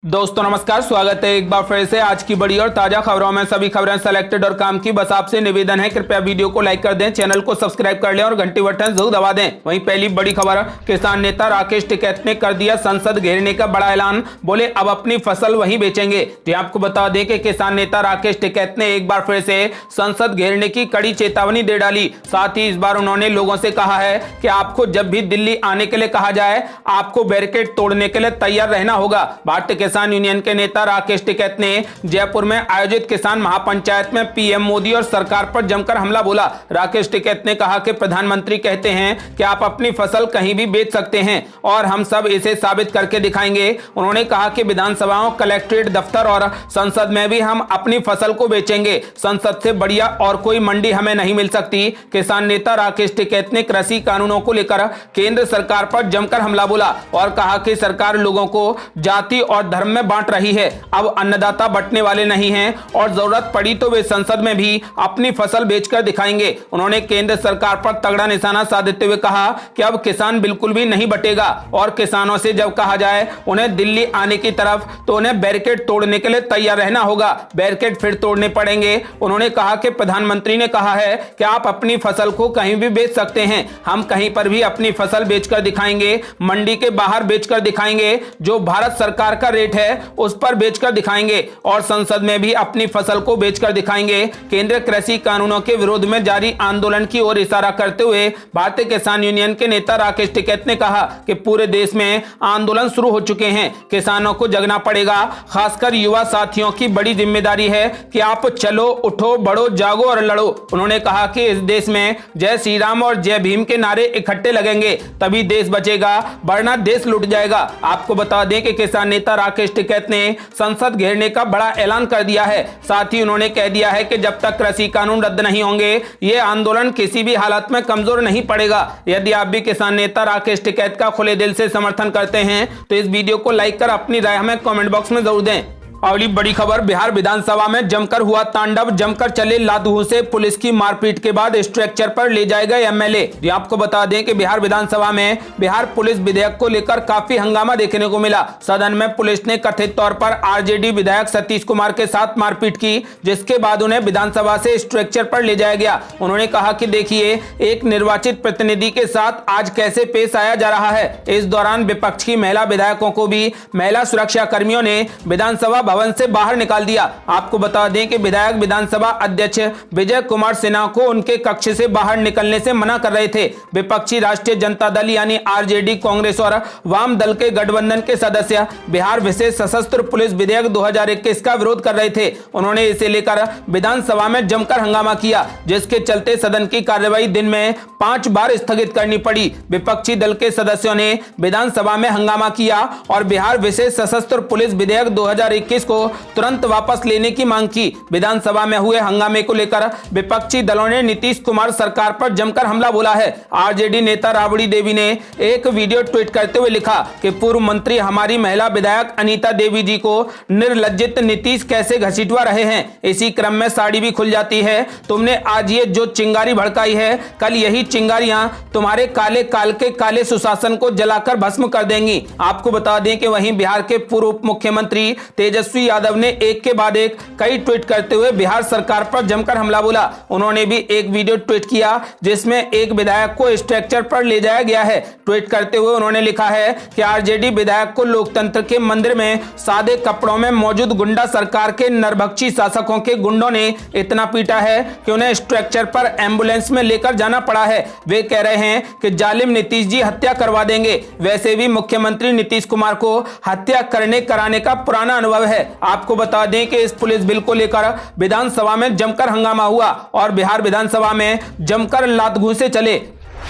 दोस्तों नमस्कार, स्वागत है एक बार फिर से आज की बड़ी और ताजा खबरों में। सभी खबरें सेलेक्टेड और काम की। बस आपसे निवेदन है, कृपया वीडियो को लाइक कर दें, चैनल को सब्सक्राइब कर लें और घंटी बटन जरूर दबा दें। वहीं पहली बड़ी खबर, किसान नेता राकेश टिकैत ने कर दिया संसद घेरने का बड़ा ऐलान। बोले अब अपनी फसल वहीं बेचेंगे। जी आपको बता दें कि किसान नेता राकेश टिकैत ने एक बार फिर से संसद घेरने की कड़ी चेतावनी दे डाली। साथ ही इस बार उन्होंने लोगों से कहा है कि आपको जब भी दिल्ली आने के लिए कहा जाए, आपको बैरिकेड तोड़ने के लिए तैयार रहना होगा। भारतीय किसान यूनियन के नेता राकेश टिकैत ने जयपुर में आयोजित किसान महापंचायत में पीएम मोदी और सरकार पर जमकर हमला बोला। राकेश टिकैत ने कहा कि प्रधानमंत्री कहते हैं कि आप अपनी फसल कहीं भी बेच सकते हैं और हम सब इसे साबित करके दिखाएंगे। उन्होंने कहा कि विधानसभाओं, कलेक्ट्रेट दफ्तर और संसद में भी हम अपनी फसल को बेचेंगे। संसद से बढ़िया और कोई मंडी हमें नहीं मिल सकती। किसान नेता राकेश टिकैत ने कृषि कानूनों को लेकर केंद्र सरकार पर जमकर हमला बोला और कहा कि सरकार लोगों को जाति और धर्म में बांट रही है। अब अन्नदाता बंटने वाले नहीं हैं और जरूरत पड़ी तो वे संसद में भी अपनी फसल बेचकर दिखाएंगे। उन्होंने केंद्र सरकार पर तगड़ा निशाना साधते हुए कहा कि अब किसान बिल्कुल भी नहीं बटेगा और किसानों से जब कहा जाए उन्हें दिल्ली आने की तरफ, तो उन्हें बैरिकेड तोड़ने के लिए तैयार रहना होगा। बैरिकेड फिर तोड़ने पड़ेंगे। उन्होंने कहा कि प्रधानमंत्री ने कहा है कि आप अपनी फसल को कहीं भी बेच सकते हैं। हम कहीं पर भी अपनी फसल बेचकर दिखाएंगे, मंडी के बाहर बेचकर दिखाएंगे, जो भारत सरकार का रेट है उस पर बेचकर दिखाएंगे और संसद में भी अपनी फसल को बेचकर दिखाएंगे। केंद्रीय कृषि कानूनों के विरोध में जारी आंदोलन की ओर इशारा करते हुए भारतीय किसान यूनियन के नेता राकेश टिकैत ने कहा कि पूरे देश में आंदोलन शुरू हो चुके हैं। किसानों को जगना पड़ेगा। खासकर युवा साथियों की बड़ी जिम्मेदारी है कि आप चलो, उठो, बढ़ो, जागो और लड़ो। उन्होंने कहा कि इस देश में जय श्री राम और जय भीम के नारे इकट्ठे लगेंगे तभी देश बचेगा, वरना देश लुट जाएगा। आपको बता दें कि किसान नेता राकेश टिकैत ने संसद घेरने का बड़ा ऐलान कर दिया है। साथ ही उन्होंने कह दिया है कि जब तक कृषि कानून रद्द नहीं होंगे, ये आंदोलन किसी भी हालत में कमजोर नहीं पड़ेगा। यदि आप भी किसान नेता राकेश टिकैत का खुले दिल से समर्थन करते हैं तो इस वीडियो को लाइक कर अपनी राय हमें कमेंट बॉक्स में जरूर दें। अगली बड़ी खबर, बिहार विधानसभा में जमकर हुआ तांडव। जमकर चले लातूर से पुलिस की मारपीट के बाद स्ट्रक्चर पर ले जाए गए एमएलए। जी आपको बता दें कि बिहार विधानसभा में बिहार पुलिस विधेयक को लेकर काफी हंगामा देखने को मिला। सदन में पुलिस ने कथित तौर पर आरजेडी विधायक सतीश कुमार के साथ मारपीट की, जिसके बाद उन्हें विधानसभा से स्ट्रक्चर पर ले जाया गया। उन्होंने कहा कि देखिए, एक निर्वाचित प्रतिनिधि के साथ आज कैसे पेश आया जा रहा है। इस दौरान विपक्ष की महिला विधायकों को भी महिला सुरक्षा कर्मियों ने विधानसभा भवन से बाहर निकाल दिया। आपको बता दें कि विधायक विधानसभा अध्यक्ष विजय कुमार सिन्हा को उनके कक्ष से बाहर निकलने से मना कर रहे थे। विपक्षी राष्ट्रीय जनता दल यानी आरजेडी, कांग्रेस और वाम दल के गठबंधन के सदस्य बिहार विशेष सशस्त्र पुलिस विधेयक 2021 का विरोध कर रहे थे। उन्होंने इसे लेकर विधानसभा में जमकर हंगामा किया, जिसके चलते सदन की कार्यवाही दिन में 5 बार स्थगित करनी पड़ी। विपक्षी दल के सदस्यों ने विधानसभा में हंगामा किया और बिहार विशेष सशस्त्र पुलिस विधेयक 2021 को तुरंत वापस लेने की मांग की। विधानसभा में हुए हंगामे को लेकर विपक्षी दलों ने नीतीश कुमार सरकार पर जमकर हमला बोला है। आरजेडी नेता राबड़ी देवी ने एक वीडियो ट्वीट करते हुए लिखा कि पूर्व मंत्री हमारी महिला विधायक अनीता देवी जी को निर्लज्जित नीतीश कैसे घसीटवा रहे हैं। इसी क्रम में साड़ी भी खुल जाती है। तुमने आज ये जो चिंगारी भड़काई है, कल यही चिंगारियां तुम्हारे काले काल के काले सुशासन को जलाकर भस्म कर देंगी। आपको बता दें कि वहीं बिहार के पूर्व उप मुख्यमंत्री तेजस्वी यादव ने एक के बाद एक कई ट्वीट करते हुए बिहार सरकार पर जमकर हमला बोला। उन्होंने भी एक वीडियो ट्वीट किया जिसमें एक विधायक को स्ट्रक्चर पर ले जाया गया है। ट्वीट करते हुए उन्होंने लिखा है कि आरजेडी विधायक को लोकतंत्र के मंदिर में सादे कपड़ों में मौजूद गुंडा सरकार के नरभक्षी शासकों के गुंडों ने इतना पीटा है कि उन्हें स्ट्रक्चर पर एम्बुलेंस में लेकर जाना पड़ा है। वे कह रहे हैं कि जालिम नीतीश जी हत्या करवा देंगे। वैसे भी मुख्यमंत्री नीतीश कुमार को हत्या कराने का पुराना अनुभव है। आपको बता दें कि इस पुलिस बिल को लेकर विधानसभा में जमकर हंगामा हुआ और बिहार विधानसभा में जमकर लात घूंसे चले।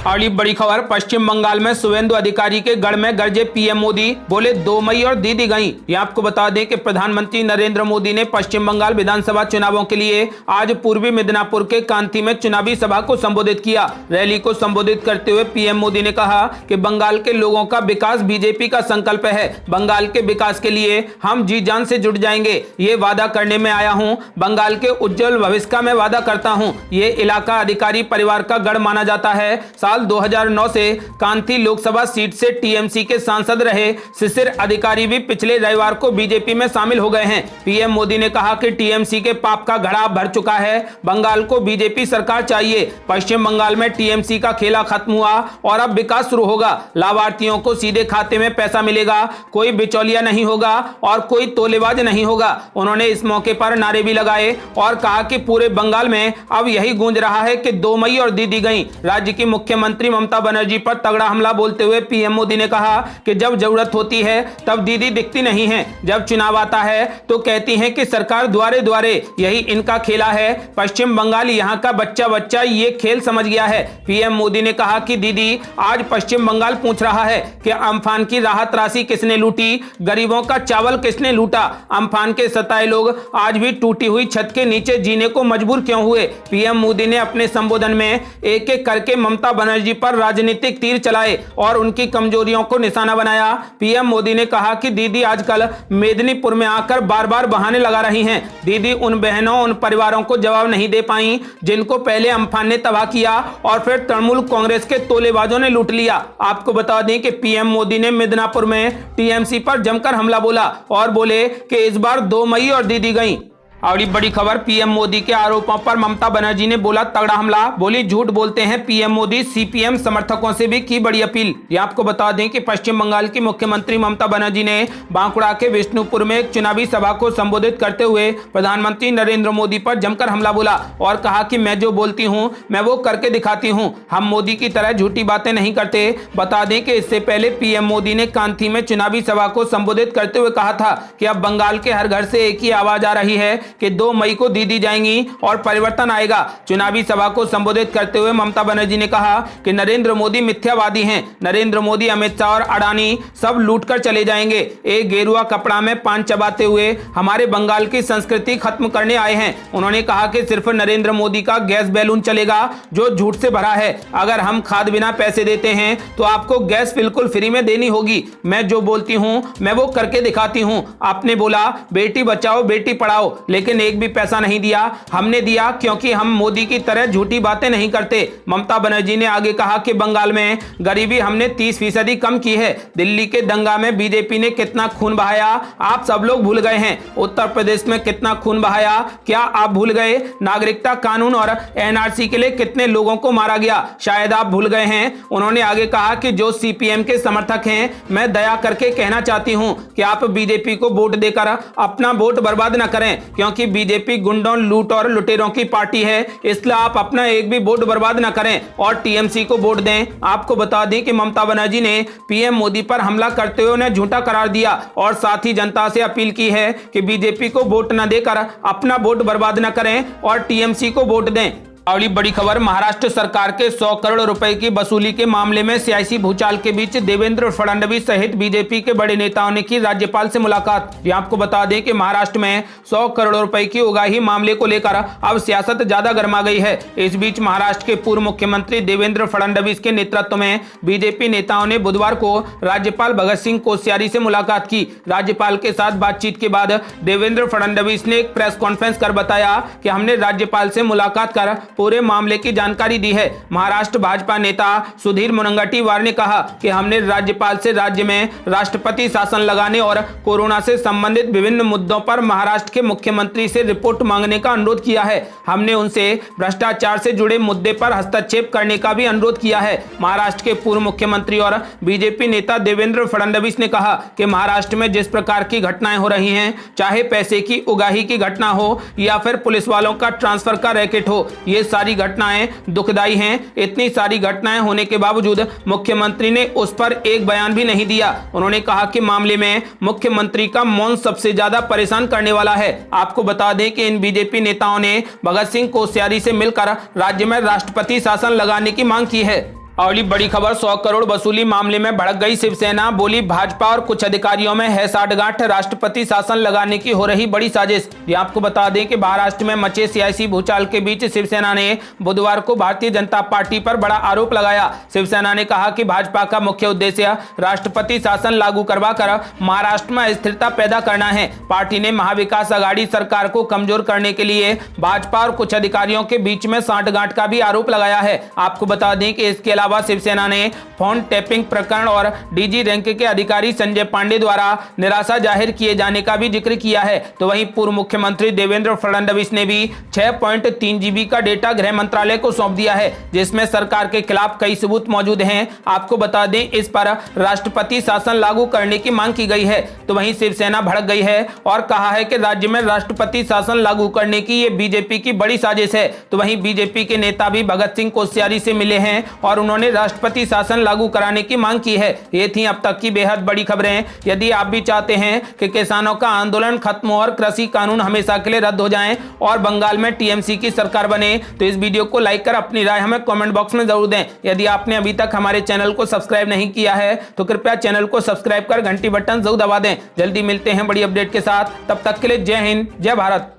अगली बड़ी खबर, पश्चिम बंगाल में शुभेंदु अधिकारी के गढ़ में गरजे पीएम मोदी। बोले 2 मई और दीदी गई। ये आपको बता दें कि प्रधानमंत्री नरेंद्र मोदी ने पश्चिम बंगाल विधानसभा चुनावों के लिए आज पूर्वी मिदनापुर के कांती में चुनावी सभा को संबोधित किया। रैली को संबोधित करते हुए पीएम मोदी ने कहा कि बंगाल के लोगों का विकास बीजेपी का संकल्प है। बंगाल के विकास के लिए हम जी जान से जुट जाएंगे। ये वादा करने में आया हूँ। बंगाल के उज्जवल भविष्य का मैं वादा करता हूँ। ये इलाका अधिकारी परिवार का गढ़ माना जाता है। साल 2009 से कांथी लोकसभा सीट से टीएमसी के सांसद रहे शिशिर अधिकारी भी पिछले रविवार को बीजेपी में शामिल हो गए हैं। पीएम मोदी ने कहा कि टीएमसी के पाप का घड़ा भर चुका है, बंगाल को बीजेपी सरकार चाहिए। पश्चिम बंगाल में टीएमसी का खेला खत्म हुआ और अब विकास शुरू होगा। लाभार्थियों को सीधे खाते में पैसा मिलेगा, कोई बिचौलिया नहीं होगा और कोई तोलेबाज नहीं होगा। उन्होंने इस मौके पर नारे भी लगाए और कहा कि पूरे बंगाल में अब यही गूंज रहा है कि 2 मई और दीदी गई। राज्य की मुख्यमंत्री ममता बनर्जी पर तगड़ा हमला बोलते हुए पीएम मोदी ने कहा कि जब जरूरत होती है तब दीदी दिखती नहीं है, जब चुनाव आता है तो कहती हैं कि सरकार द्वारे द्वारे, यही इनका खेला है। पश्चिम बंगाल यहाँ का बच्चा बच्चा ये खेल समझ गया है। पीएम मोदी ने कहा कि दीदी आज पश्चिम बंगाल पूछ रहा है कि अम्फान की राहत राशि किसने लूटी, गरीबों का चावल किसने लूटा, अम्फान के सताए लोग आज भी टूटी हुई छत के नीचे जीने को मजबूर क्यों हुए। पीएम मोदी ने अपने संबोधन में एक एक करके ममता बनर्जी पर राजनीतिक तीर चलाए और उनकी कमजोरियों को निशाना बनाया। पीएम मोदी ने कहा कि दीदी आजकल मेदिनीपुर में आकर बार बार बहाने लगा रही हैं। दीदी उन बहनों, उन परिवारों को जवाब नहीं दे पाई जिनको पहले अम्फान ने तबाह किया और फिर तृणमूल कांग्रेस के तोलेबाजों ने लूट लिया। आपको बता दें कि पीएम मोदी ने मिदनापुर में टीएमसी पर जमकर हमला बोला और बोले कि इस बार 2 मई और दीदी गई। और बड़ी खबर, पीएम मोदी के आरोपों पर ममता बनर्जी ने बोला तगड़ा हमला, बोली झूठ बोलते हैं पीएम मोदी। सीपीएम समर्थकों से भी की बड़ी अपील। ये आपको बता दें कि पश्चिम बंगाल की मुख्यमंत्री ममता बनर्जी ने बांकुड़ा के विष्णुपुर में एक चुनावी सभा को संबोधित करते हुए प्रधानमंत्री नरेंद्र मोदी पर जमकर हमला बोला और कहा कि मैं जो बोलती हूँ मैं वो करके दिखाती हूँ, हम मोदी की तरह झूठी बातें नहीं करते। बता दें कि इससे पहले पीएम मोदी ने कांथी में चुनावी सभा को संबोधित करते हुए कहा था कि अब बंगाल के हर घर से एक ही आवाज आ रही है कि 2 मई को दीदी जाएंगी और परिवर्तन आएगा। चुनावी सभा को संबोधित करते हुए ममता बनर्जी ने कहा कि नरेंद्र मोदी मिथ्यावादी हैं। नरेंद्र मोदी, अमित शाह और अडानी सब लूटकर चले जाएंगे। एक गेरुआ कपड़ा में पान चबाते हुए हमारे बंगाल की संस्कृति खत्म करने आए हैं। उन्होंने कहा कि सिर्फ नरेंद्र मोदी का गैस बैलून चलेगा जो झूठ से भरा है। अगर हम खाद बिना पैसे देते हैं तो आपको गैस बिल्कुल फ्री में देनी होगी। मैं जो बोलती हूँ मैं वो करके दिखाती हूँ। आपने बोला बेटी बचाओ बेटी पढ़ाओ, लेकिन एक भी पैसा नहीं दिया। हमने दिया क्योंकि हम मोदी की तरह झूठी बातें नहीं करते। ममता बनर्जी ने आगे कहा कि बंगाल में गरीबी हमने 30% कम की है। दिल्ली के दंगा में बीजेपी ने कितना खून बहाया आप सब लोग भूल गए हैं। उत्तर प्रदेश में कितना खून बहाया क्या आप भूल गए। नागरिकता कानून और एनआरसी के लिए कितने लोगों को मारा गया शायद आप भूल गए हैं। उन्होंने आगे कहा कि जो सीपीएम के समर्थक हैं, मैं दया करके कहना चाहती हूं कि आप बीजेपी को वोट देकर अपना वोट बर्बाद न करें, क्योंकि बीजेपी गुंडों, लूट और लुटेरों की पार्टी है। इसलिए आप अपना एक भी वोट बर्बाद न करें और टीएमसी को वोट दें। आपको बता दें कि ममता बनर्जी ने पीएम मोदी पर हमला करते हुए उन्हें झूठा करार दिया और साथ ही जनता से अपील की है कि बीजेपी को वोट न देकर अपना वोट बर्बाद न करें और टीएमसी को वोट दें। अगली बड़ी खबर, महाराष्ट्र सरकार के 100 करोड़ रुपए की वसूली के मामले में सियासी भूचाल के बीच देवेंद्र फडणवीस सहित बीजेपी के बड़े नेताओं ने की राज्यपाल से मुलाकात। ये आपको बता दें कि महाराष्ट्र में 100 करोड़ रुपए की उगाही मामले को लेकर अब सियासत ज्यादा गर्मा गई है। इस बीच महाराष्ट्र के पूर्व मुख्यमंत्री देवेंद्र फडणवीस के नेतृत्व में बीजेपी नेताओं ने बुधवार को राज्यपाल भगत सिंह कोश्यारी से मुलाकात की। राज्यपाल के साथ बातचीत के बाद देवेंद्र फडणवीस ने एक प्रेस कॉन्फ्रेंस कर बताया कि हमने राज्यपाल से मुलाकात कर पूरे मामले की जानकारी दी है। महाराष्ट्र भाजपा नेता सुधीर मुनगंटीवार ने कहा कि हमने राज्यपाल से राज्य में राष्ट्रपति शासन लगाने और कोरोना से संबंधित विभिन्न मुद्दों पर महाराष्ट्र के मुख्यमंत्री से रिपोर्ट मांगने का अनुरोध किया है। हमने उनसे भ्रष्टाचार से जुड़े मुद्दे पर हस्तक्षेप करने का भी अनुरोध किया है। महाराष्ट्र के पूर्व मुख्यमंत्री और बीजेपी नेता देवेंद्र फडणवीस ने कहा कि महाराष्ट्र में जिस प्रकार की घटनाएं हो रही हैं, चाहे पैसे की उगाही की घटना हो या फिर पुलिस वालों का ट्रांसफर का रैकेट हो, ये सारी घटनाएं दुखदाई हैं। इतनी सारी घटनाएं होने के बावजूद मुख्यमंत्री ने उस पर एक बयान भी नहीं दिया। उन्होंने कहा कि मामले में मुख्यमंत्री का मौन सबसे ज्यादा परेशान करने वाला है। आपको बता दें कि इन बीजेपी नेताओं ने भगत सिंह कोश्यारी से मिलकर राज्य में राष्ट्रपति शासन लगाने की मांग की है। अगली बड़ी खबर, 100 करोड़ वसूली मामले में भड़क गई शिवसेना, बोली भाजपा और कुछ अधिकारियों में है साठगांठ, राष्ट्रपति शासन लगाने की हो रही बड़ी साजिश। ये आपको बता दें कि महाराष्ट्र में मचे सियासी भूचाल के बीच शिवसेना ने बुधवार को भारतीय जनता पार्टी पर बड़ा आरोप लगाया। शिवसेना ने कहा कि भाजपा का मुख्य उद्देश्य राष्ट्रपति शासन लागू करवा कर महाराष्ट्र में स्थिरता पैदा करना है। पार्टी ने महाविकास आघाड़ी सरकार को कमजोर करने के लिए भाजपा और कुछ अधिकारियों के बीच में साठगांठ का भी आरोप लगाया है। आपको बता दें कि इसके अलावा अलावा शिवसेना ने फोन टैपिंग प्रकरण और डीजी रैंक के अधिकारी संजय पांडे द्वारा निराशा जाहिर किए जाने का भी जिक्र किया है। तो वहीं पूर्व मुख्यमंत्री देवेंद्र फडणवीस ने भी 6.3 GB का डेटा गृह मंत्रालय को सौंप दिया है, जिसमें सरकार के खिलाफ कई सबूत मौजूद हैं। आपको बता दें, इस पर राष्ट्रपति शासन लागू करने की मांग की गई है। तो वहीं शिवसेना भड़क गई है और कहा है कि राज्य में राष्ट्रपति शासन लागू करने की ये बीजेपी की बड़ी साजिश है। तो वहीं बीजेपी के नेता भी भगत सिंह कोश्यारी से मिले हैं और उन्होंने राष्ट्रपति शासन लागू कराने की मांग की है। ये थी अब तक की बेहद बड़ी खबरें। यदि आप भी चाहते हैं कि किसानों का आंदोलन खत्म हो और कृषि कानून हमेशा के लिए रद्द हो जाएं और बंगाल में टीएमसी की सरकार बने, तो इस वीडियो को लाइक कर अपनी राय हमें कमेंट बॉक्स में जरूर दें। यदि आपने अभी तक हमारे चैनल को सब्सक्राइब नहीं किया है तो कृपया चैनल को सब्सक्राइब कर घंटी बटन जरूर दबा दें। जल्दी मिलते हैं बड़ी अपडेट के साथ, तब तक के लिए जय हिंद, जय भारत।